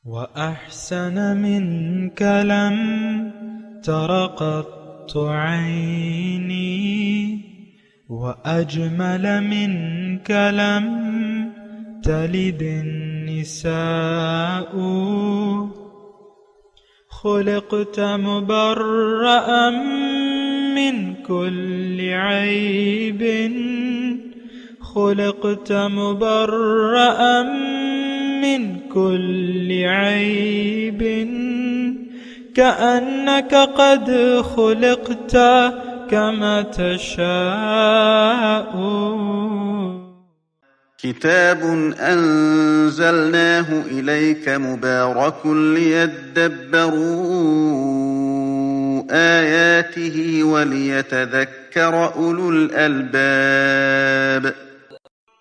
وأحسن منك لم تر قط عيني وأجمل منك لم تلد النساء خلقت مبرأ من كل عيب خلقت مبرأ من كل عيب كأنك قد خلقت كما تشاء. كتاب أنزلناه إليك مبارك ليدبروا آياته وليتذكر أولو الألباب.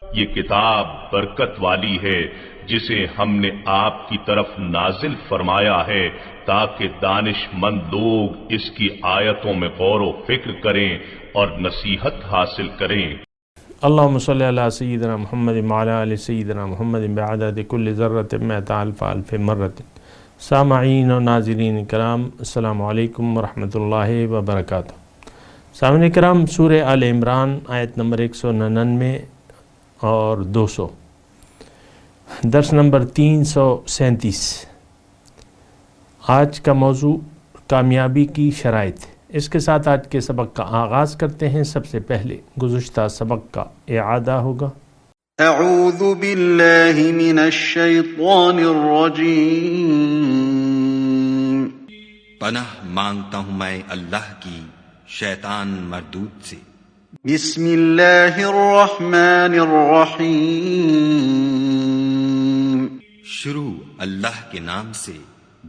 یہ کتاب برکت والی ہے جسے ہم نے آپ کی طرف نازل فرمایا ہے تاکہ دانش مند لوگ اس کی آیتوں میں غور و فکر کریں اور نصیحت حاصل کریں. اللہم صلی علی سیدنا محمد وعلی آل سیدنا محمد بعدد کل ذرۃ مئۃ الف الف مرۃ. سامعین و ناظرین کرام، السلام علیکم ورحمۃ اللہ وبرکاتہ. سامعین کرام، سورہ آل عمران آیت نمبر 199 اور 200، درس نمبر 337. آج کا موضوع کامیابی کی شرائط. اس کے ساتھ آج کے سبق کا آغاز کرتے ہیں. سب سے پہلے گزشتہ سبق کا اعادہ ہوگا. اعوذ باللہ من الشیطان الرجیم. پناہ مانگتا ہوں میں اللہ کی شیطان مردود سے. بسم اللہ الرحمن الرحیم. شروع اللہ کے نام سے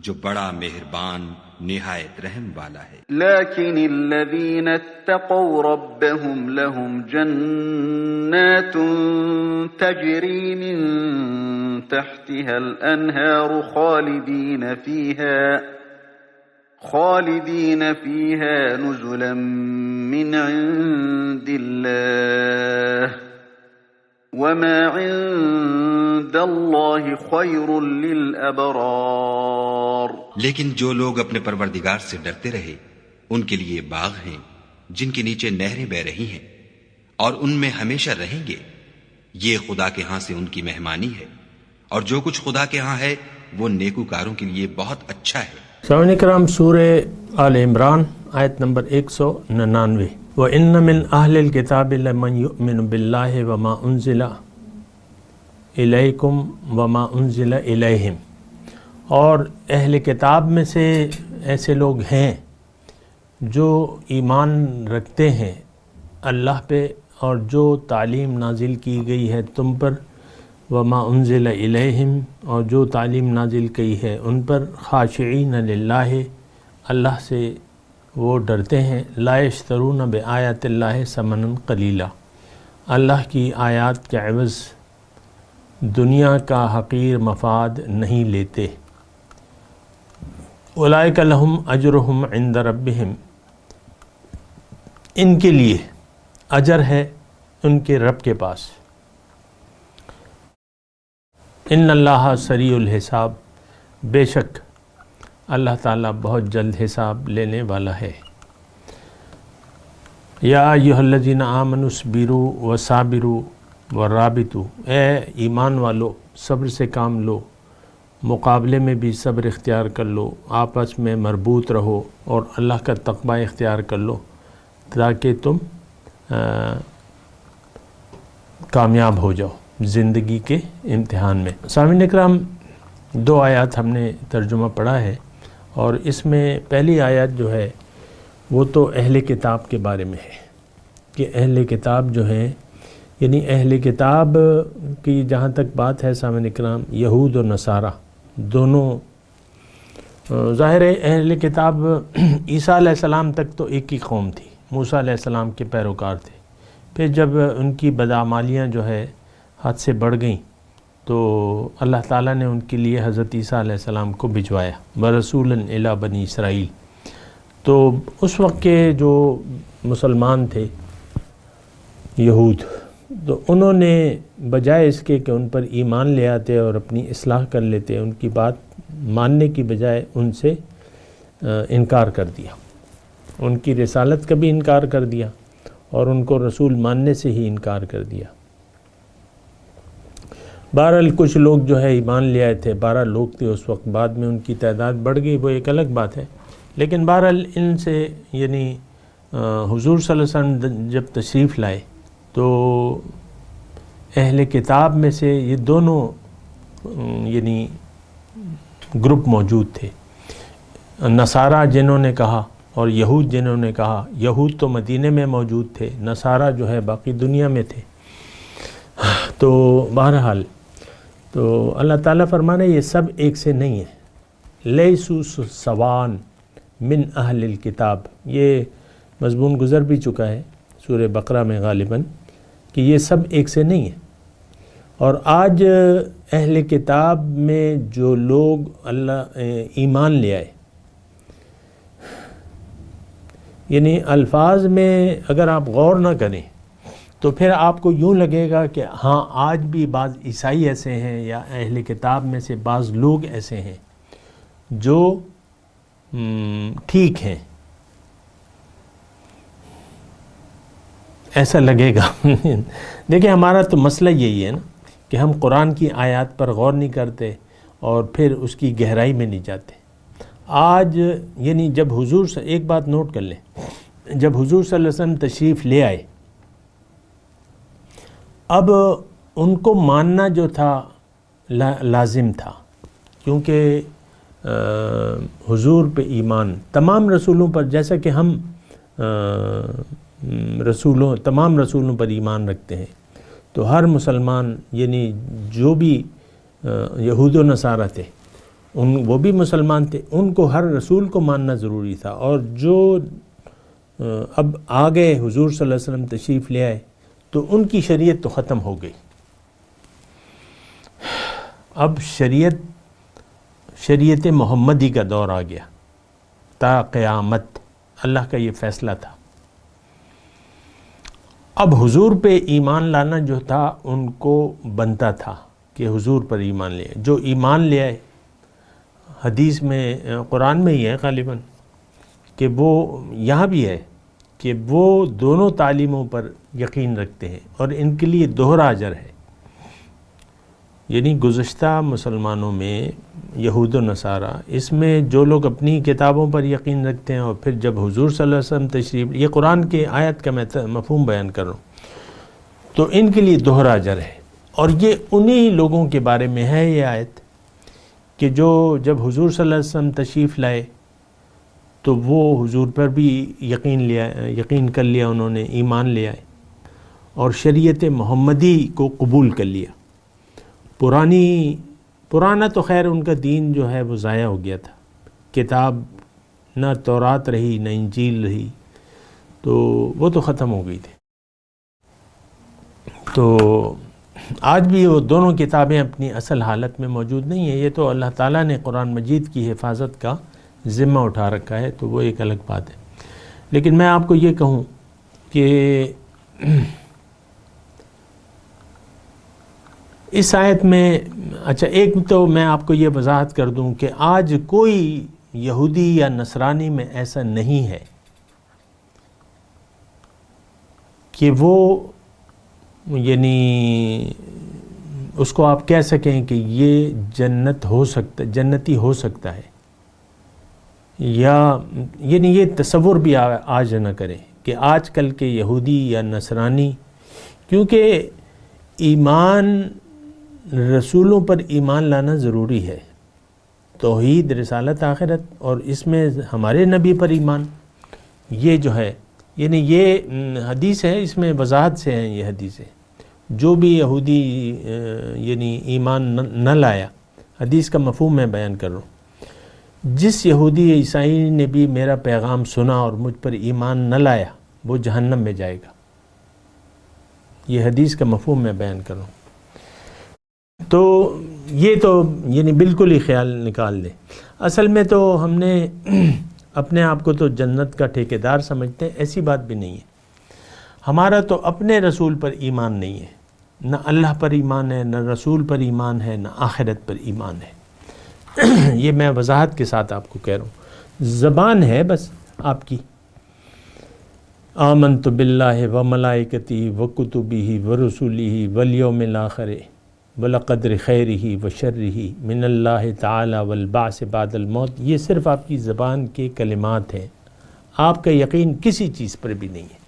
جو بڑا مہربان نہایت رحم والا ہے. لیکن الذین اتقوا ربهم لهم جنات تجری من تحتها الانہار خالدین فیها نزلا من عند اللہ وما عند اللہ خیر للابرار. لیکن جو لوگ اپنے پروردگار سے ڈرتے رہے ان کے لیے باغ ہیں جن کے نیچے نہریں بہ رہی ہیں اور ان میں ہمیشہ رہیں گے. یہ خدا کے ہاں سے ان کی مہمانی ہے اور جو کچھ خدا کے ہاں ہے وہ نیکوکاروں کے لیے بہت اچھا ہے. سامعین کرام، سورہ آل عمران آیت نمبر 199. وَإِنَّ مِنْ أَهْلِ الْكِتَابِ لَمَنْ يُؤْمِنُ بِاللَّهِ وَمَا أُنزِلَ إِلَيْكُمْ وَمَا أُنزِلَ إِلَيْهِمْ. اور اہل کتاب میں سے ایسے لوگ ہیں جو ایمان رکھتے ہیں اللہ پہ اور جو تعلیم نازل کی گئی ہے تم پر، وما انزل الیہم، اور جو تعلیم نازل کی ہے ان پر، خاشعین للہ، اللہ سے وہ ڈرتے ہیں، لا یشترون بآیات اللہ ثمنا قلیلا، اللہ کی آیات کے عوض دنیا کا حقیر مفاد نہیں لیتے. اولئک لہم اجرہم عند ربہم، ان کے لیے اجر ہے ان کے رب کے پاس. ان اللہ سریع الحساب، بے شک اللہ تعالیٰ بہت جلد حساب لینے والا ہے. یا ایھا الذین آمنوا اصبروا وصابروا ورابطوا، اے ایمان والو صبر سے کام لو، مقابلے میں بھی صبر اختیار کر لو، آپس میں مربوط رہو اور اللہ کا تقوی اختیار کر لو تاکہ تم کامیاب ہو جاؤ زندگی کے امتحان میں. سامعین اکرام، 2 آیات ہم نے ترجمہ پڑھا ہے اور اس میں پہلی آیت جو ہے وہ تو اہل کتاب کے بارے میں ہے کہ اہل کتاب جو ہیں، یعنی اہل کتاب کی جہاں تک بات ہے سامعین اکرام، یہود و نصارہ دونوں. ظاہر ہے اہل کتاب عیسیٰ علیہ السلام تک تو ایک ہی قوم تھی، موسیٰ علیہ السلام کے پیروکار تھے. پھر جب ان کی بدعمالیاں جو ہے حد سے بڑھ گئیں تو اللہ تعالیٰ نے ان کے لیے حضرت عیسیٰ علیہ السلام کو بھجوایا برسولاً الی بنی اسرائیل. تو اس وقت کے جو مسلمان تھے یہود، تو انہوں نے بجائے اس کے کہ ان پر ایمان لے آتے اور اپنی اصلاح کر لیتے، ان کی بات ماننے کی بجائے ان سے انکار کر دیا، ان کی رسالت کا بھی انکار کر دیا اور ان کو رسول ماننے سے ہی انکار کر دیا۔ بہرحال کچھ لوگ جو ہے ایمان لے آئے تھے، 12 لوگ تھے اس وقت، بعد میں ان کی تعداد بڑھ گئی، وہ ایک الگ بات ہے، لیکن بہرحال ان سے یعنی حضور صلی اللہ علیہ وسلم جب تشریف لائے تو اہل کتاب میں سے یہ دونوں یعنی گروپ موجود تھے، نصارہ جنہوں نے کہا اور یہود جنہوں نے کہا۔ یہود تو مدینے میں موجود تھے، نصارہ جو ہے باقی دنیا میں تھے۔ تو بہرحال تو اللہ تعالیٰ فرمانے یہ سب ایک سے نہیں ہے، لیسوا سوان من اہل الکتاب، یہ مضمون گزر بھی چکا ہے سورہ بقرہ میں غالباً کہ یہ سب ایک سے نہیں ہے۔ اور آج اہل کتاب میں جو لوگ ایمان لے آئے، یعنی الفاظ میں اگر آپ غور نہ کریں تو پھر آپ کو یوں لگے گا کہ ہاں آج بھی بعض عیسائی ایسے ہیں یا اہل کتاب میں سے بعض لوگ ایسے ہیں جو ٹھیک ہیں، ایسا لگے گا۔ دیکھیں ہمارا تو مسئلہ یہی ہے نا کہ ہم قرآن کی آیات پر غور نہیں کرتے اور پھر اس کی گہرائی میں نہیں جاتے۔ آج یعنی جب حضور سے ایک بات نوٹ کر لیں، جب حضور صلی اللہ علیہ وسلم تشریف لے آئے، اب ان کو ماننا جو تھا لازم تھا، کیونکہ حضور پہ ایمان تمام رسولوں پر، جیسا کہ ہم تمام رسولوں پر ایمان رکھتے ہیں، تو ہر مسلمان یعنی جو بھی یہود و نصارہ تھے وہ بھی مسلمان تھے، ان کو ہر رسول کو ماننا ضروری تھا۔ اور جو اب آگئے حضور صلی اللہ علیہ وسلم تشریف لے آئے تو ان کی شریعت تو ختم ہو گئی، اب شریعت محمدی کا دور آ گیا تا قیامت، اللہ کا یہ فیصلہ تھا۔ اب حضور پہ ایمان لانا جو تھا ان کو بنتا تھا کہ حضور پر ایمان لے آئے، جو ایمان لے آئے، حدیث میں قرآن میں ہی ہے غالباً کہ وہ یہاں بھی ہے کہ وہ دونوں تعلیموں پر یقین رکھتے ہیں اور ان کے لیے دوہرا اجر ہے۔ یعنی گزشتہ مسلمانوں میں یہود و نصارہ، اس میں جو لوگ اپنی کتابوں پر یقین رکھتے ہیں اور پھر جب حضور صلی اللہ علیہ وسلم تشریف، یہ قرآن کے آیت کا میں مفہوم بیان کر رہا ہوں، تو ان کے لیے دوہرا اجر ہے۔ اور یہ انہی لوگوں کے بارے میں ہے یہ آیت کہ جو جب حضور صلی اللہ علیہ وسلم تشریف لائے تو وہ حضور پر بھی یقین کر لیا، انہوں نے ایمان لے آئے اور شریعت محمدی کو قبول کر لیا۔ پرانا تو خیر ان کا دین جو ہے وہ ضائع ہو گیا تھا، کتاب نہ تورات رہی نہ انجیل رہی، تو وہ تو ختم ہو گئی تھی۔ تو آج بھی وہ دونوں کتابیں اپنی اصل حالت میں موجود نہیں ہیں، یہ تو اللہ تعالیٰ نے قرآن مجید کی حفاظت کا ذمہ اٹھا رکھا ہے، تو وہ ایک الگ بات ہے۔ لیکن میں آپ کو یہ کہوں کہ اس آیت میں اچھا ایک تو میں آپ کو یہ وضاحت کر دوں کہ آج کوئی یہودی یا نصرانی میں ایسا نہیں ہے کہ وہ یعنی اس کو آپ کہہ سکیں کہ یہ جنتی ہو سکتا ہے، یا یعنی یہ تصور بھی آج نہ کریں کہ آج کل کے یہودی یا نصرانی، کیونکہ ایمان رسولوں پر ایمان لانا ضروری ہے، توحید، رسالت، آخرت، اور اس میں ہمارے نبی پر ایمان، یہ جو ہے یعنی یہ حدیث ہے، اس میں وضاحت سے ہیں یہ حدیثیں۔ جو بھی یہودی یعنی ایمان نہ لایا، حدیث کا مفہوم میں بیان کر رہا ہوں، جس یہودی عیسائی نے بھی میرا پیغام سنا اور مجھ پر ایمان نہ لایا وہ جہنم میں جائے گا، یہ حدیث کا مفہوم میں بیان کر رہا ہوں۔ تو یہ تو یعنی بالکل ہی خیال نکال دیں۔ اصل میں تو ہم نے اپنے آپ کو تو جنت کا ٹھیکیدار سمجھتے ہیں، ایسی بات بھی نہیں ہے۔ ہمارا تو اپنے رسول پر ایمان نہیں ہے، نہ اللہ پر ایمان ہے، نہ رسول پر ایمان ہے، نہ آخرت پر ایمان ہے۔ یہ میں وضاحت کے ساتھ آپ کو کہہ رہا ہوں، زبان ہے بس آپ کی، آمنت باللہ و ملائکتی و کتبہ و رسولہ والیوم الآخر والقدر خیرہ و شرہ من اللہ تعالی والبعث بعد الموت، یہ صرف آپ کی زبان کے کلمات ہیں، آپ کا یقین کسی چیز پر بھی نہیں ہے،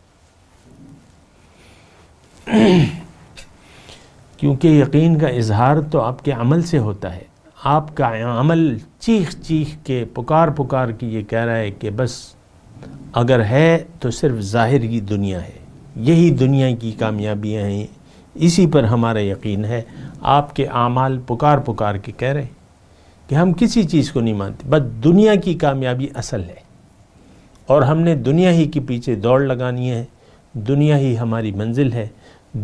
کیونکہ یقین کا اظہار تو آپ کے عمل سے ہوتا ہے، آپ کا عمل چیخ چیخ کے پکار کے یہ کہہ رہا ہے کہ بس اگر ہے تو صرف ظاہر کی دنیا ہے، یہی دنیا کی کامیابیاں ہیں، اسی پر ہمارا یقین ہے۔ آپ کے اعمال پکار کے کہہ رہے ہیں کہ ہم کسی چیز کو نہیں مانتے، بس دنیا کی کامیابی اصل ہے، اور ہم نے دنیا ہی کے پیچھے دوڑ لگانی ہے، دنیا ہی ہماری منزل ہے،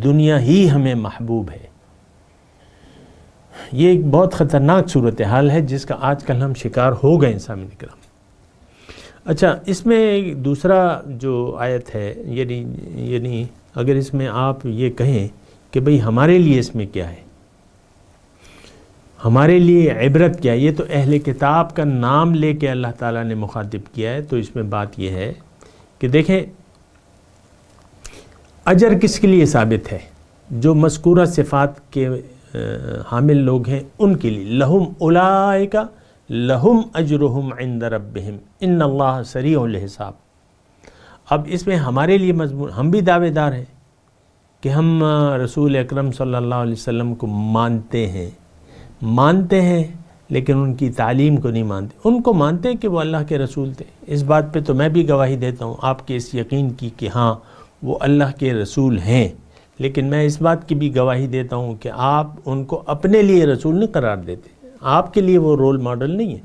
دنیا ہی ہمیں محبوب ہے۔ یہ ایک بہت خطرناک صورتحال ہے جس کا آج کل ہم شکار ہو گئے ہیں سامعین کرام۔ اچھا، اس میں دوسرا جو آیت ہے، یعنی اگر اس میں آپ یہ کہیں کہ بھئی ہمارے لیے اس میں کیا ہے، ہمارے لیے عبرت کیا ہے، یہ تو اہل کتاب کا نام لے کے اللہ تعالیٰ نے مخاطب کیا ہے، تو اس میں بات یہ ہے کہ دیکھیں اجر کس کے لیے ثابت ہے؟ جو مذکورہ صفات کے حامل لوگ ہیں ان کے لیے، لہم اولئک لہم اجرہم عند ربہم ان اللہ سریع الحساب۔ اب اس میں ہمارے لیے مضمون، ہم بھی دعوے دار ہیں کہ ہم رسول اکرم صلی اللہ علیہ وسلم کو مانتے ہیں لیکن ان کی تعلیم کو نہیں مانتے، ان کو مانتے ہیں کہ وہ اللہ کے رسول تھے، اس بات پہ تو میں بھی گواہی دیتا ہوں آپ کے اس یقین کی کہ ہاں وہ اللہ کے رسول ہیں، لیکن میں اس بات کی بھی گواہی دیتا ہوں کہ آپ ان کو اپنے لیے رسول نہیں قرار دیتے، آپ کے لیے وہ رول ماڈل نہیں ہے،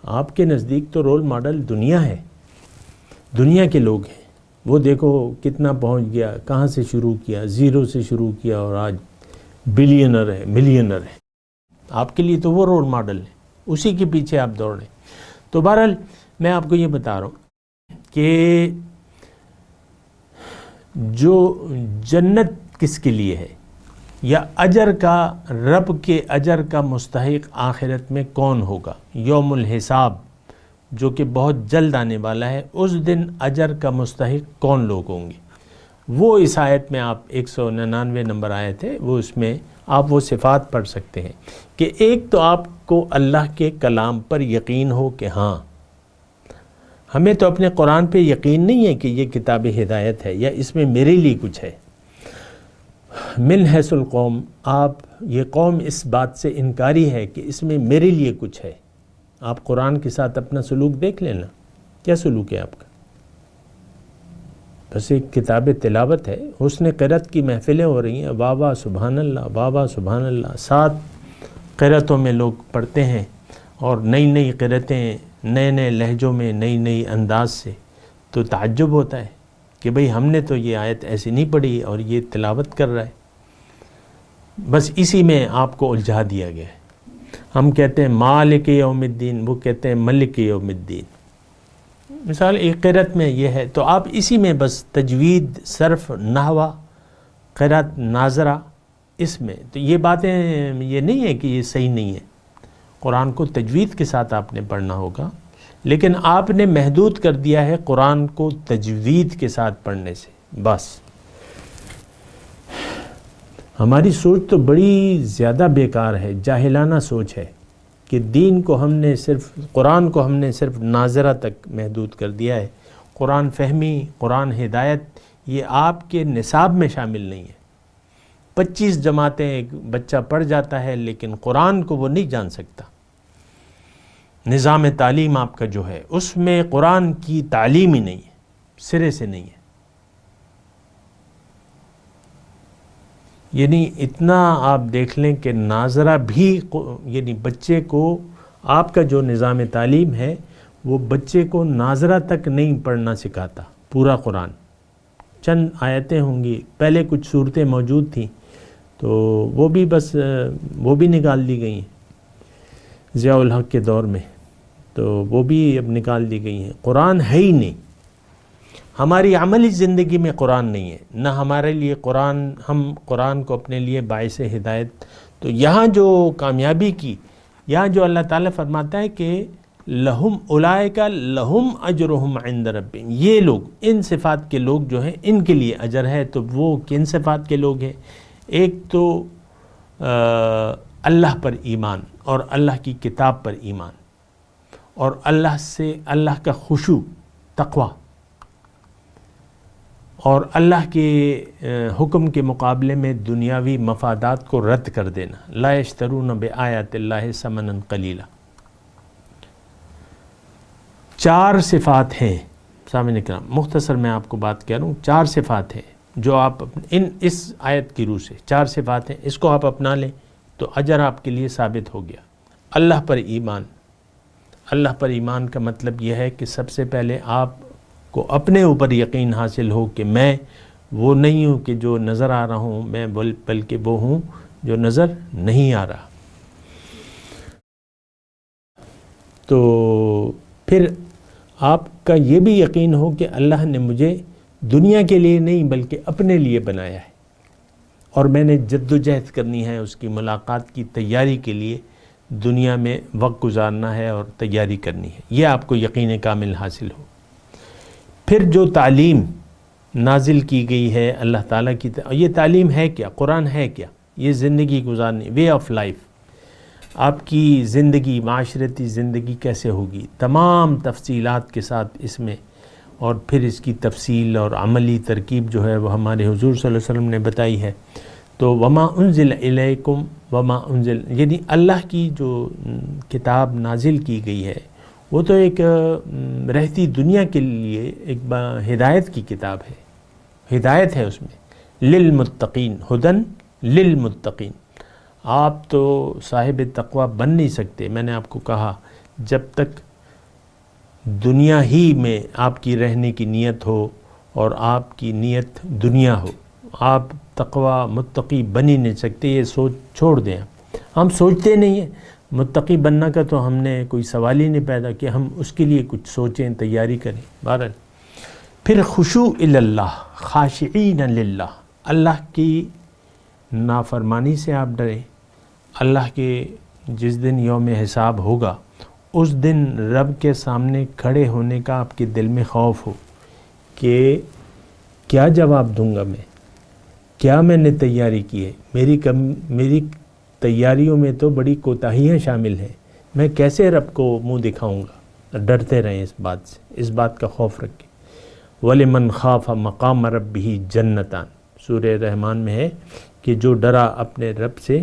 آپ کے نزدیک تو رول ماڈل دنیا ہے، دنیا کے لوگ ہیں، وہ دیکھو کتنا پہنچ گیا، کہاں سے شروع کیا، زیرو سے شروع کیا اور آج بلینر ہے، ملینر ہے، آپ کے لیے تو وہ رول ماڈل ہے، اسی کے پیچھے آپ دوڑ رہے ہیں۔ تو بہرحال میں آپ کو یہ بتا رہا ہوں کہ جو جنت کس کے لیے ہے یا اجر کا، رب کے اجر کا مستحق آخرت میں کون ہوگا، یوم الحساب جو کہ بہت جلد آنے والا ہے، اس دن اجر کا مستحق کون لوگ ہوں گے، وہ اس آیت میں آپ 199 نمبر آیت ہے، وہ اس میں آپ وہ صفات پڑھ سکتے ہیں کہ ایک تو آپ کو اللہ کے کلام پر یقین ہو کہ ہاں ہمیں تو اپنے قرآن پہ یقین نہیں ہے کہ یہ کتاب ہدایت ہے یا اس میں میرے لیے کچھ ہے، من حیث القوم، آپ یہ قوم اس بات سے انکاری ہے کہ اس میں میرے لیے کچھ ہے۔ آپ قرآن کے ساتھ اپنا سلوک دیکھ لینا، کیا سلوک ہے آپ کا؟ بس ایک کتاب تلاوت ہے، حسن قرأت کی محفلیں ہو رہی ہیں، واہ واہ سبحان اللہ، واہ واہ سبحان اللہ، 7 قرأتوں میں لوگ پڑھتے ہیں اور نئی قرأتیں نئے نئے لہجوں میں، نئی انداز سے، تو تعجب ہوتا ہے کہ بھئی ہم نے تو یہ آیت ایسی نہیں پڑھی اور یہ تلاوت کر رہا ہے۔ بس اسی میں آپ کو الجھا دیا گیا ہے، ہم کہتے ہیں مالک یوم الدین، وہ کہتے ہیں ملک یوم الدین، مثال ایک قرأت میں یہ ہے، تو آپ اسی میں بس تجوید، صرف، نحو، قرأت ناظرہ، اس میں تو یہ باتیں یہ نہیں ہے کہ یہ صحیح نہیں ہے، قرآن کو تجوید کے ساتھ آپ نے پڑھنا ہوگا، لیکن آپ نے محدود کر دیا ہے قرآن کو تجوید کے ساتھ پڑھنے سے۔ بس ہماری سوچ تو بڑی زیادہ بیکار ہے، جاہلانہ سوچ ہے کہ دین کو ہم نے صرف، قرآن کو ہم نے صرف ناظرہ تک محدود کر دیا ہے، قرآن فہمی، قرآن ہدایت یہ آپ کے نصاب میں شامل نہیں ہے۔ 25 جماعتیں ایک بچہ پڑھ جاتا ہے لیکن قرآن کو وہ نہیں جان سکتا، نظام تعلیم آپ کا جو ہے اس میں قرآن کی تعلیم ہی نہیں ہے، سرے سے نہیں ہے، یعنی اتنا آپ دیکھ لیں کہ ناظرہ بھی، یعنی بچے کو آپ کا جو نظام تعلیم ہے وہ بچے کو ناظرہ تک نہیں پڑھنا سکھاتا، پورا قرآن، چند آیتیں ہوں گی، پہلے کچھ صورتیں موجود تھیں تو وہ بھی بس وہ بھی نکال دی گئی ہیں ضیاء الحق کے دور میں، تو وہ بھی اب نکال دی گئی ہیں، قرآن ہے ہی نہیں، ہماری عملی زندگی میں قرآن نہیں ہے، نہ ہمارے لیے قرآن، ہم قرآن کو اپنے لیے باعث ہدایت، تو یہاں جو کامیابی کی یہاں جو اللہ تعالیٰ فرماتا ہے کہ لہم اولئک لہم اجرہم عند ربہم، یہ لوگ، ان صفات کے لوگ جو ہیں ان کے لیے اجر ہے. تو وہ کن صفات کے لوگ ہیں؟ ایک تو اللہ پر ایمان اور اللہ کی کتاب پر ایمان، اور اللہ کا خشوع، تقوی، اور اللہ کے حکم کے مقابلے میں دنیاوی مفادات کو رد کر دینا. لا یشترون بآیات اللہ ثمنا قلیلا. 4 صفات ہیں سامعین اکرام، مختصر میں آپ کو بات کہہ رہا ہوں. 4 صفات ہیں جو آپ اس آیت کی روح سے 4 صفات ہیں، اس کو آپ اپنا لیں تو اجر آپ کے لیے ثابت ہو گیا. اللہ پر ایمان. اللہ پر ایمان کا مطلب یہ ہے کہ سب سے پہلے آپ کو اپنے اوپر یقین حاصل ہو کہ میں وہ نہیں ہوں کہ جو نظر آ رہا ہوں، میں بلکہ وہ ہوں جو نظر نہیں آ رہا. تو پھر آپ کا یہ بھی یقین ہو کہ اللہ نے مجھے دنیا کے لیے نہیں بلکہ اپنے لیے بنایا ہے، اور میں نے جد و جہد کرنی ہے، اس کی ملاقات کی تیاری کے لیے دنیا میں وقت گزارنا ہے اور تیاری کرنی ہے. یہ آپ کو یقین کامل حاصل ہو. پھر جو تعلیم نازل کی گئی ہے اللہ تعالیٰ کی، یہ تعلیم ہے کیا؟ قرآن ہے کیا؟ یہ زندگی گزارنے، وے آف لائف، آپ کی زندگی، معاشرتی زندگی کیسے ہوگی، تمام تفصیلات کے ساتھ اس میں، اور پھر اس کی تفصیل اور عملی ترکیب جو ہے وہ ہمارے حضور صلی اللہ علیہ وسلم نے بتائی ہے. تو وما انزل الیکم وما انزل، یعنی اللہ کی جو کتاب نازل کی گئی ہے وہ تو ایک رہتی دنیا کے لیے ایک ہدایت کی کتاب ہے، ہدایت ہے اس میں، للمتقین، ہدن للمتقین. آپ تو صاحب تقوی بن نہیں سکتے، میں نے آپ کو کہا، جب تک دنیا ہی میں آپ کی رہنے کی نیت ہو اور آپ کی نیت دنیا ہو، آپ تقوی متقی بن ہی نہیں سکتے. یہ سوچ چھوڑ دیں. ہم سوچتے نہیں ہیں متقی بننا کا، تو ہم نے کوئی سوال ہی نہیں پیدا کہ ہم اس کے لیے کچھ سوچیں، تیاری کریں. بہرحال پھر خشوع اللہ، خاشعین للہ، اللہ کی نافرمانی سے آپ ڈریں. اللہ کے جس دن یوم حساب ہوگا اس دن رب کے سامنے کھڑے ہونے کا آپ کے دل میں خوف ہو کہ کیا جواب دوں گا میں، کیا میں نے تیاری کی ہے، میری تیاریوں میں تو بڑی کوتاہیاں شامل ہیں، میں کیسے رب کو منہ دکھاؤں گا. ڈرتے رہیں اس بات سے، اس بات کا خوف رکھیں. وَلِمَنْ خَافَ مَقَامَ رَبِّهِ جَنَّتان، سورہ رحمان میں ہے کہ جو ڈرا اپنے رب سے،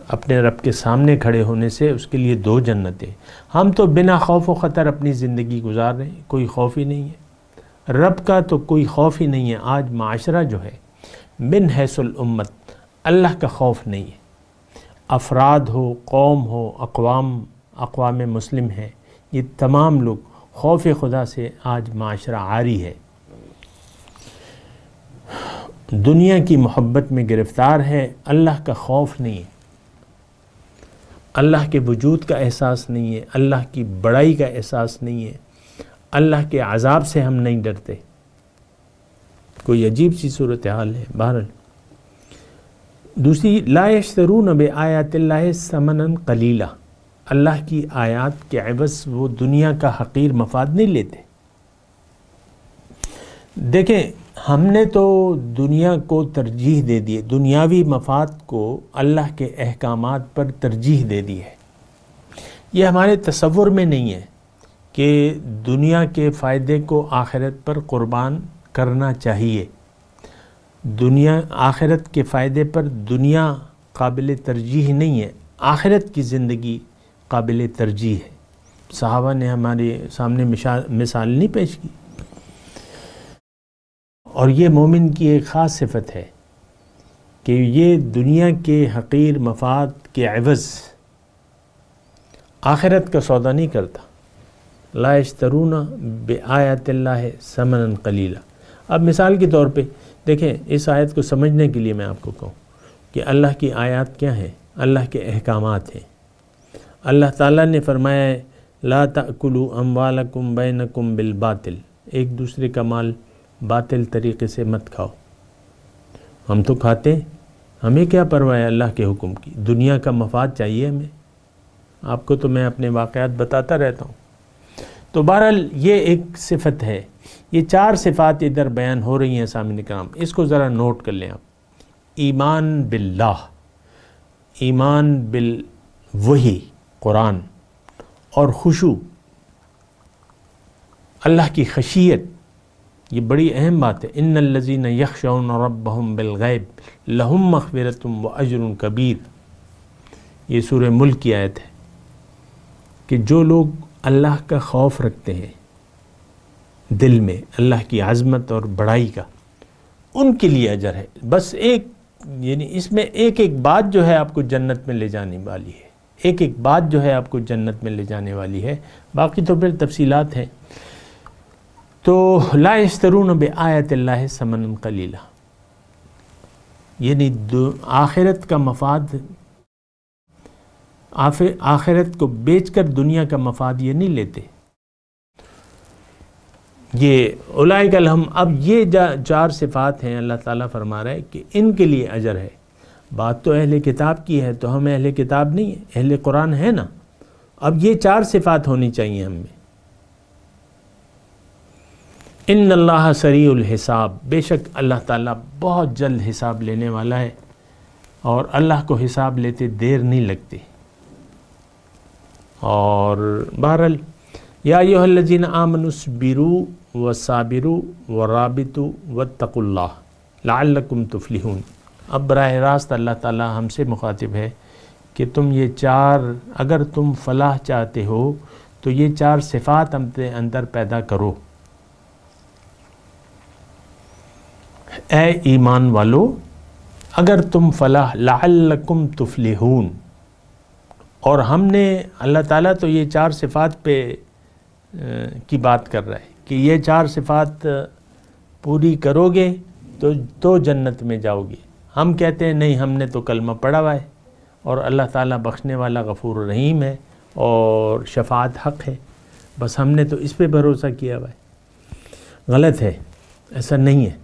اپنے رب کے سامنے کھڑے ہونے سے، اس کے لیے 2 جنتیں. ہم تو بنا خوف و خطر اپنی زندگی گزار رہے ہیں، کوئی خوف ہی نہیں ہے، رب کا تو کوئی خوف ہی نہیں ہے. آج معاشرہ جو ہے من حیث الامت، اللہ کا خوف نہیں ہے. افراد ہو، قوم ہو، اقوام مسلم ہے، یہ تمام لوگ خوف خدا سے آج معاشرہ عاری ہے. دنیا کی محبت میں گرفتار ہے، اللہ کا خوف نہیں ہے، اللہ کے وجود کا احساس نہیں ہے، اللہ کی بڑائی کا احساس نہیں ہے، اللہ کے عذاب سے ہم نہیں ڈرتے. کوئی عجیب سی صورتحال ہے. بہرحال دوسری، لا یشترون بآیات اللہ ثمنا قلیلا، اللہ کی آیات کے عوض وہ دنیا کا حقیر مفاد نہیں لیتے. دیکھیں، ہم نے تو دنیا کو ترجیح دے دی، دنیاوی مفاد کو اللہ کے احکامات پر ترجیح دے دی ہے. یہ ہمارے تصور میں نہیں ہے کہ دنیا کے فائدے کو آخرت پر قربان کرنا چاہیے. دنیا، آخرت کے فائدے پر دنیا قابل ترجیح نہیں ہے، آخرت کی زندگی قابل ترجیح ہے. صحابہ نے ہمارے سامنے مثال نہیں پیش کی، اور یہ مومن کی ایک خاص صفت ہے کہ یہ دنیا کے حقیر مفاد کے عوض آخرت کا سودا نہیں کرتا. لا یشترون بآیات اللہ ثمنا قلیلا. اب مثال کے طور پہ دیکھیں، اس آیت کو سمجھنے کے لیے میں آپ کو کہوں کہ اللہ کی آیات کیا ہیں، اللہ کے احکامات ہیں. اللہ تعالیٰ نے فرمایا ہے لا تأکلوا اموالکم بینکم بالباطل، ایک دوسرے کا مال باطل طریقے سے مت کھاؤ. ہم تو کھاتے ہیں، ہمیں کیا پرواہ ہے اللہ کے حکم کی، دنیا کا مفاد چاہیے ہمیں. آپ کو تو میں اپنے واقعات بتاتا رہتا ہوں. تو بہرحال یہ ایک صفت ہے. یہ 4 صفات ادھر بیان ہو رہی ہیں سامعین کرام، اس کو ذرا نوٹ کر لیں آپ. ایمان باللہ، ایمان بالوحی قرآن، اور خشوع، اللہ کی خشیت، یہ بڑی اہم بات ہے. ان الذین یخشون ربہم بالغیب لہم مغفرۃ واجر کبیر. یہ سورہ ملک کی آیت ہے کہ جو لوگ اللہ کا خوف رکھتے ہیں دل میں، اللہ کی عظمت اور بڑائی کا، ان کے لیے اجر ہے. بس ایک یعنی اس میں ایک ایک بات جو ہے آپ کو جنت میں لے جانے والی ہے، ایک ایک بات جو ہے آپ کو جنت میں لے جانے والی ہے. باقی تو پھر تفصیلات ہیں. تو لا یشترون بآیت اللہ ثمنا قلیلا، یعنی آخرت کا مفاد، آخرت کو بیچ کر دنیا کا مفاد یہ نہیں لیتے. یہ اولئک لہم، اب یہ 4 صفات ہیں اللہ تعالیٰ فرما رہا ہے کہ ان کے لیے اجر ہے. بات تو اہل کتاب کی ہے، تو ہم اہل کتاب نہیں ہیں، اہل قرآن ہے نا. اب یہ 4 صفات ہونی چاہیے ہم میں. ان اللہ سریع الحساب، بے شک اللہ تعالیٰ بہت جلد حساب لینے والا ہے، اور اللہ کو حساب لیتے دیر نہیں لگتی. اور بہرحال یا ایھا الذین آمنوا اصبروا وصابروا ورابطوا واتقوا اللہ لعلکم تفلحون. اب براہ راست اللہ تعالیٰ ہم سے مخاطب ہے کہ تم یہ 4، اگر تم فلاح چاہتے ہو تو یہ 4 صفات اپنے اندر پیدا کرو. اے ایمان والو، اگر تم فلاح، لعلکم تفلحون. اور ہم نے، اللہ تعالیٰ تو یہ 4 صفات پہ کی بات کر رہا ہے کہ یہ 4 صفات پوری کرو گے تو جنت میں جاؤ گے. ہم کہتے ہیں نہیں، ہم نے تو کلمہ پڑھا ہوا ہے، اور اللہ تعالیٰ بخشنے والا غفور رحیم ہے، اور شفاعت حق ہے، بس ہم نے تو اس پہ بھروسہ کیا ہوا ہے. غلط ہے، ایسا نہیں ہے.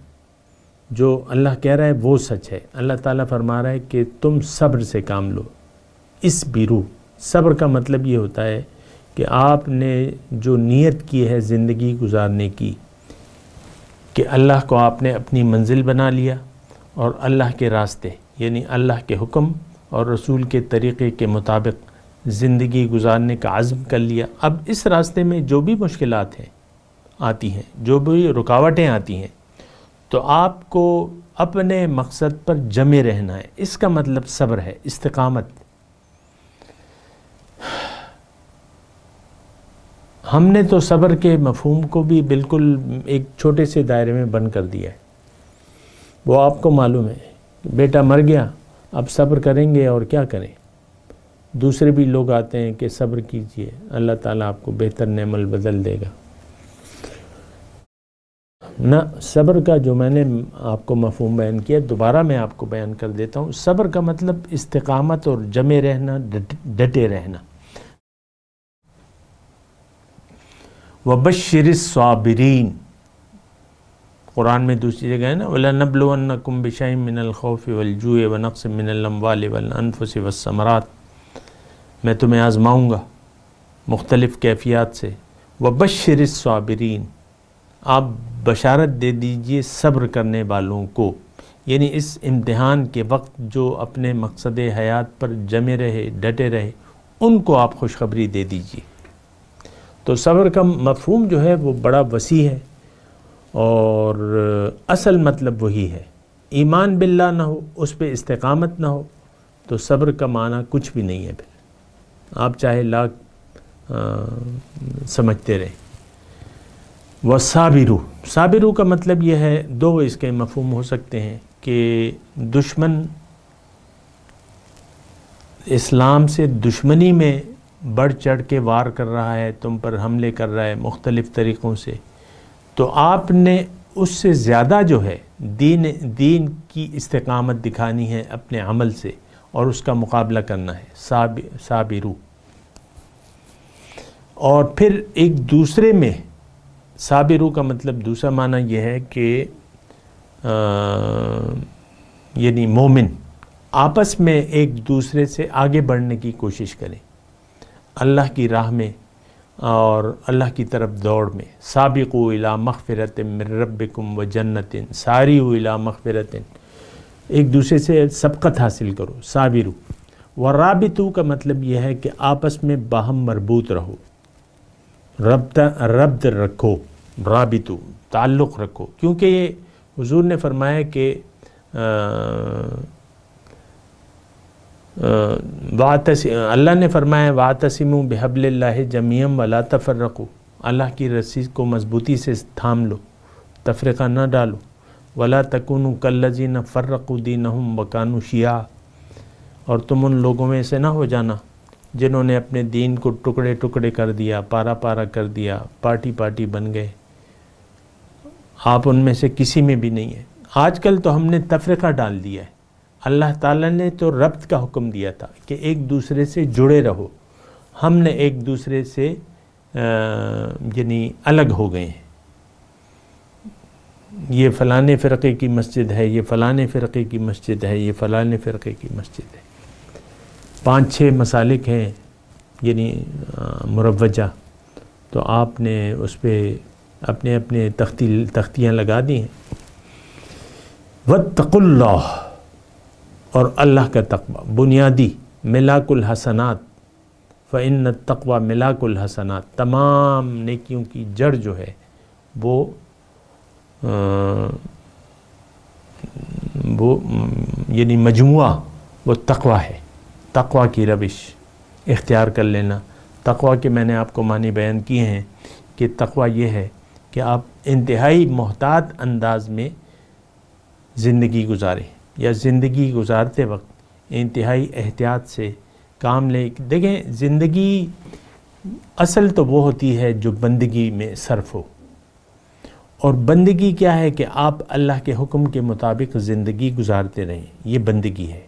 جو اللہ کہہ رہا ہے وہ سچ ہے. اللہ تعالیٰ فرما رہا ہے کہ تم صبر سے کام لو. اصبروا، صبر کا مطلب یہ ہوتا ہے کہ آپ نے جو نیت کی ہے زندگی گزارنے کی، کہ اللہ کو آپ نے اپنی منزل بنا لیا، اور اللہ کے راستے یعنی اللہ کے حکم اور رسول کے طریقے کے مطابق زندگی گزارنے کا عزم کر لیا. اب اس راستے میں جو بھی مشکلات ہیں آتی ہیں، جو بھی رکاوٹیں آتی ہیں، تو آپ کو اپنے مقصد پر جمے رہنا ہے. اس کا مطلب صبر ہے، استقامت. ہم نے تو صبر کے مفہوم کو بھی بالکل ایک چھوٹے سے دائرے میں بند کر دیا ہے. وہ آپ کو معلوم ہے کہ بیٹا مر گیا، اب صبر کریں گے اور کیا کریں. دوسرے بھی لوگ آتے ہیں کہ صبر کیجئے، اللہ تعالیٰ آپ کو بہتر نعمل بدل دے گا. نہ، صبر کا جو میں نے آپ کو مفہوم بیان کیا، دوبارہ میں آپ کو بیان کر دیتا ہوں. صبر کا مطلب استقامت اور جمے رہنا، ڈٹے رہنا. وَبَشِّرِ الصَّابِرِينَ، قرآن میں دوسری جگہ ہے نا، وَلَنَبْلُوَنَّكُمْ بِشَيْءٍ مِّنَ الْخَوْفِ وَالْجُوعِ وَنَقْصٍ مِّنَ الْأَمْوَالِ وَالْأَنفُسِ وَالثَّمَرَاتِ، میں تمہیں آزماؤں گا مختلف کیفیات سے. وَبَشِّرِ الصَّابِرِينَ، آپ بشارت دے دیجئے صبر کرنے والوں کو، یعنی اس امتحان کے وقت جو اپنے مقصد حیات پر جمے رہے، ڈٹے رہے، ان کو آپ خوشخبری دے دیجئے. تو صبر کا مفہوم جو ہے وہ بڑا وسیع ہے، اور اصل مطلب وہی ہے. ایمان باللہ نہ ہو، اس پہ استقامت نہ ہو، تو صبر کا معنی کچھ بھی نہیں ہے. پھر آپ چاہے لاکھ سمجھتے رہیں. وَصَابِرُوا، صابرو کا مطلب یہ ہے، 2 اس کے مفہوم ہو سکتے ہیں کہ دشمن اسلام سے دشمنی میں بڑھ چڑھ کے وار کر رہا ہے، تم پر حملے کر رہا ہے مختلف طریقوں سے، تو آپ نے اس سے زیادہ جو ہے دین کی استقامت دکھانی ہے اپنے عمل سے، اور اس کا مقابلہ کرنا ہے. صابرو. اور پھر ایک دوسرے میں صابرو کا مطلب دوسرا معنی یہ ہے کہ یعنی مومن، آپس میں ایک دوسرے سے آگے بڑھنے کی کوشش کریں، اللہ کی راہ میں اور اللہ کی طرف دوڑ میں۔ سابقوا الی مغفرۃ من ربکم وجنۃ، ساریعوا الی مغفرۃ، ایک دوسرے سے سبقت حاصل کرو، سابرو۔ ورابطو کا مطلب یہ ہے کہ آپس میں باہم مربوط رہو، ربط رکھو، رابطو تعلق رکھو، کیونکہ یہ حضور نے فرمایا کہ اللہ نے فرمایا وَاعْتَصِمُوا بِحَبْلِ اللَّهِ جَمِيعًا وَلَا تَفَرَّقُوا، اللہ کی رسی کو مضبوطی سے تھام لو، تفرقہ نہ ڈالو۔ وَلَا تَكُونُوا كَالَّذِينَ فَرَّقُوا دِينَهُمْ وَكَانُوا شِيَعًا، اور تم ان لوگوں میں سے نہ ہو جانا جنہوں نے اپنے دین کو ٹکڑے ٹکڑے کر دیا، پارا پارا کر دیا، پارٹی پارٹی بن گئے۔ آپ ان میں سے کسی میں بھی نہیں ہیں۔ آج کل تو ہم نے تفرقہ ڈال دیا ہے۔ اللہ تعالیٰ نے تو ربط کا حکم دیا تھا کہ ایک دوسرے سے جڑے رہو، ہم نے ایک دوسرے سے یعنی الگ ہو گئے ہیں۔ یہ فلانے فرقے کی مسجد ہے، یہ فلانے فرقے کی مسجد ہے، یہ فلانے فرقے کی مسجد ہے۔ 5-6 مسالک ہیں یعنی مروجہ، تو آپ نے اس پہ اپنے اپنے تختیاں لگا دی ہیں۔ واتقوا اللہ، اور اللہ کا تقوی بنیادی ملاک الحسنات، فإن التقوی ملاک الحسنات، تمام نیکیوں کی جڑ جو ہے وہ یعنی مجموعہ وہ تقوی ہے۔ تقوی کی روش اختیار کر لینا۔ تقوی کے میں نے آپ کو معنی بیان کیے ہیں کہ تقوی یہ ہے کہ آپ انتہائی محتاط انداز میں زندگی گزاریں، یا زندگی گزارتے وقت انتہائی احتیاط سے کام لیں۔ دیکھیں، زندگی اصل تو وہ ہوتی ہے جو بندگی میں صرف ہو، اور بندگی کیا ہے کہ آپ اللہ کے حکم کے مطابق زندگی گزارتے رہیں، یہ بندگی ہے۔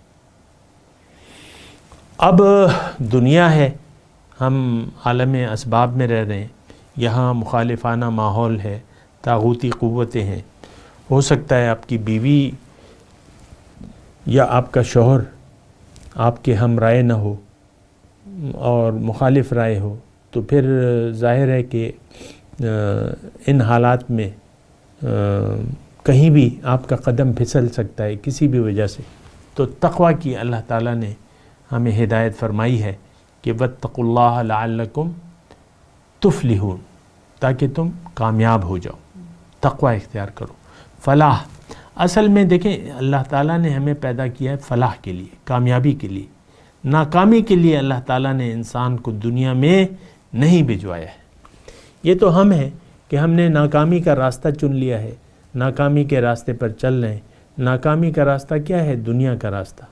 اب دنیا ہے، ہم عالم اسباب میں رہ رہے ہیں، یہاں مخالفانہ ماحول ہے، طاغوتی قوتیں ہیں۔ ہو سکتا ہے آپ کی بیوی یا آپ کا شوہر آپ کے ہم رائے نہ ہو اور مخالف رائے ہو، تو پھر ظاہر ہے کہ ان حالات میں کہیں بھی آپ کا قدم پھسل سکتا ہے کسی بھی وجہ سے۔ تو تقوی کی اللہ تعالیٰ نے ہمیں ہدایت فرمائی ہے کہ واتقوا اللہ لعلکم تفلحون، تاکہ تم کامیاب ہو جاؤ، تقوی اختیار کرو۔ فلاح، اصل میں دیکھیں اللہ تعالیٰ نے ہمیں پیدا کیا ہے فلاح کے لیے، کامیابی کے لیے۔ ناکامی کے لیے اللہ تعالیٰ نے انسان کو دنیا میں نہیں بھجوایا ہے۔ یہ تو ہم ہیں کہ ہم نے ناکامی کا راستہ چن لیا ہے، ناکامی کے راستے پر چل رہے ہیں۔ ناکامی کا راستہ کیا ہے؟ دنیا کا راستہ۔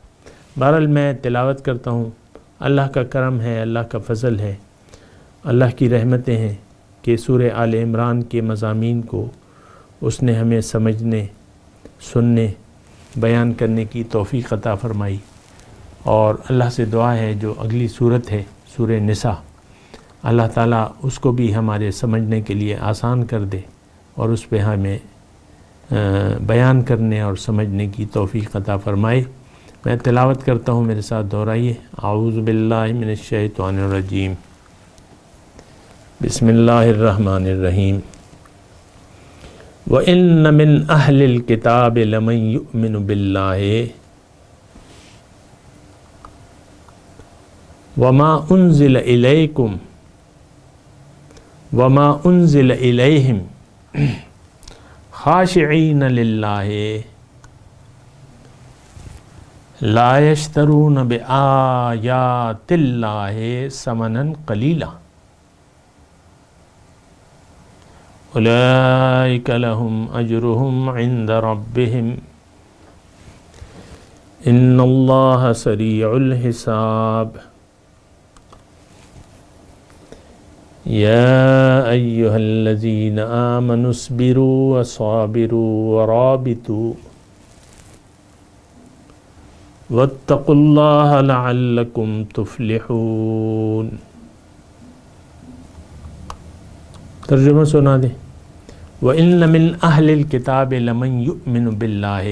بہرحال میں تلاوت کرتا ہوں، اللہ کا کرم ہے، اللہ کا فضل ہے، اللہ کی رحمتیں ہیں کہ سورہ آل عمران کے مضامین کو اس نے ہمیں سمجھنے، سننے، بیان کرنے کی توفیق عطا فرمائی۔ اور اللہ سے دعا ہے جو اگلی صورت ہے سورہ نساء، اللہ تعالیٰ اس کو بھی ہمارے سمجھنے کے لیے آسان کر دے اور اس پہ ہمیں بیان کرنے اور سمجھنے کی توفیق عطا فرمائے۔ میں تلاوت کرتا ہوں، میرے ساتھ دہرائیے۔ اعوذ باللہ من الشیطان الرجیم، بسم اللہ الرحمن الرحیم۔ وَإِنَّ مِنْ أَهْلِ الْكِتَابِ لَمَنْ يُؤْمِنُ بِاللَّهِ وَمَا أُنزِلَ إِلَيْكُمْ وَمَا أُنزِلَ إِلَيْهِمْ خَاشِعِينَ لِلَّهِ لَا يَشْتَرُونَ بِآيَاتِ اللَّهِ ثَمَنًا قَلِيلًا أُولَئِكَ لَهُمْ أَجْرُهُمْ عِنْدَ رَبِّهِمْ إِنَّ اللَّهَ سَرِيعُ الْحِسَابِ يَا أَيُّهَا الَّذِينَ آمَنُوا اصْبِرُوا وَصَابِرُوا وَرَابِطُوا وَاتَّقُوا اللَّهَ لَعَلَّكُمْ تُفْلِحُونَ۔ ترجمہ سنا دیں۔ وَإِنَّ مِنْ أَهْلِ الْكِتَابِ لَمَنْ يُؤْمِنُ بِاللَّهِ،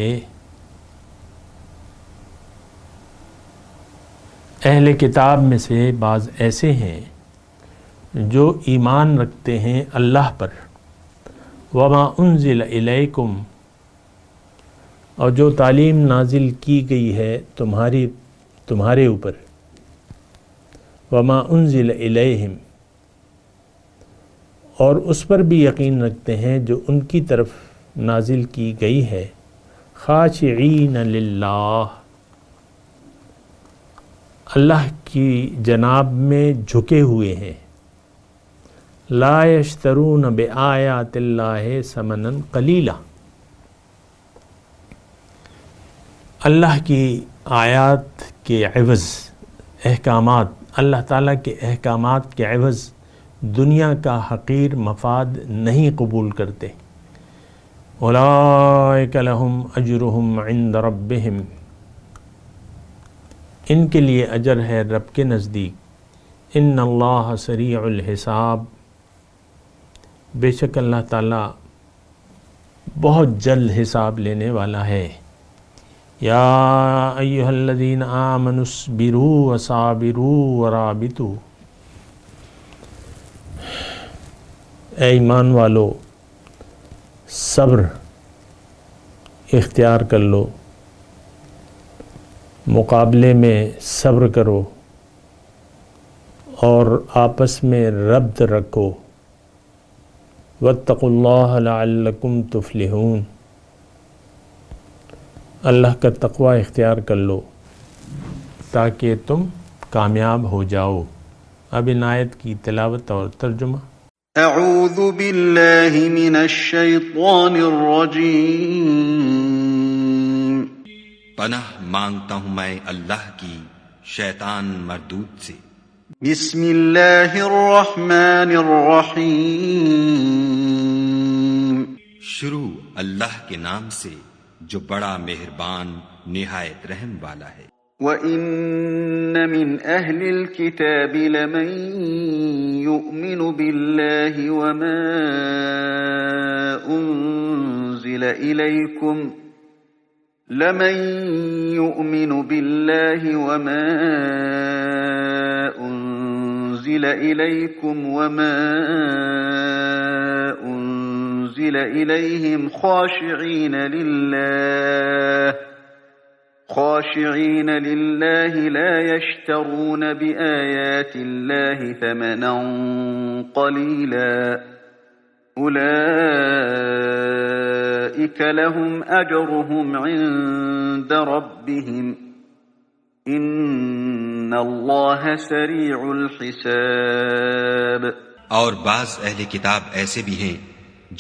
اہل کتاب میں سے بعض ایسے ہیں جو ایمان رکھتے ہیں اللہ پر، وما انزل الیکم، اور جو تعلیم نازل کی گئی ہے تمہارے اوپر، وما انزل الیہم، اور اس پر بھی یقین رکھتے ہیں جو ان کی طرف نازل کی گئی ہے، خاشعین للہ، اللہ کی جناب میں جھکے ہوئے ہیں، لا یشترون بآیات اللہ ثمنا قلیلا، اللہ کی آیات کے عوض احکامات، اللہ تعالیٰ کے احکامات کے عوض دنیا کا حقیر مفاد نہیں قبول کرتے۔ اولئک لہم اجرہم عند ربہم، ان کے لیے اجر ہے رب کے نزدیک، ان اللہ سریع الحساب، بے شک اللہ تعالیٰ بہت جلد حساب لینے والا ہے۔ یا ایہا الذین آمنوا اصبروا وصابروا ورابطوا، اے ایمان والو صبر اختیار کر لو، مقابلے میں صبر کرو، اور آپس میں ربط رکھو، واتقوا اللہ لعلکم تفلحون، اللہ کا تقوی اختیار کر لو تاکہ تم کامیاب ہو جاؤ۔ اب ان آیت کی تلاوت اور ترجمہ۔ اعوذ باللہ من الشیطان الرجیم، پناہ مانگتا ہوں میں اللہ کی شیطان مردود سے۔ بسم اللہ الرحمن الرحیم، شروع اللہ کے نام سے جو بڑا مہربان نہایت رحم والا ہے۔ وَإِنَّ مِنْ أَهْلِ الْكِتَابِ لَمَنْ يُؤْمِنُ بِاللَّهِ وَمَا أُنْزِلَ إِلَيْكُمْ وَمَا أُنْزِلَ إِلَيْهِمْ خاشعين لله لا يشترون بآيات الله ثمنا قليلا أولئك لهم أجرهم عند ربهم إن الله سريع الحساب۔ اور بعض اہل کتاب ایسے بھی ہیں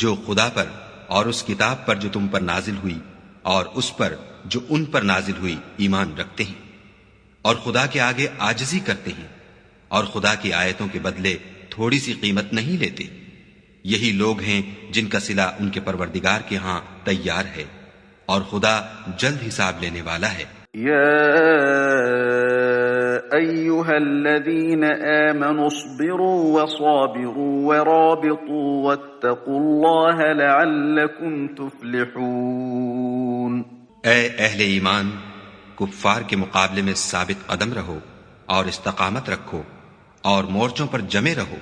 جو خدا پر اور اس کتاب پر جو تم پر نازل ہوئی اور اس پر جو ان پر نازل ہوئی ایمان رکھتے ہیں، اور خدا کے آگے عاجزی کرتے ہیں، اور خدا کی آیتوں کے بدلے تھوڑی سی قیمت نہیں لیتے۔ یہی لوگ ہیں جن کا صلہ ان کے پروردگار کے ہاں تیار ہے، اور خدا جلد حساب لینے والا ہے۔ یا ایھا الذین آمنوا اصبروا وصابروا ورابطوا واتقوا اللہ لعلکم تفلحون۔ اے اہل ایمان، کفار کے مقابلے میں ثابت قدم رہو اور استقامت رکھو اور مورچوں پر جمے رہو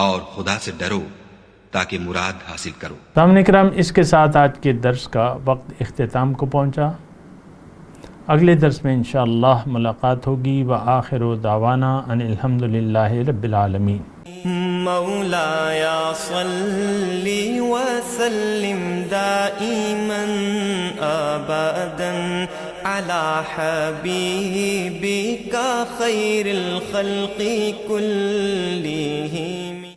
اور خدا سے ڈرو تاکہ مراد حاصل کرو۔ سامعین کرام، اس کے ساتھ آج کے درس کا وقت اختتام کو پہنچا۔ اگلے درس میں انشاءاللہ ملاقات ہوگی۔ وآخر دعوانا ان الحمدللہ رب العالمین۔ مولاي صل وسلم دائما أبدا على حبيبك خير الخلق كلهم۔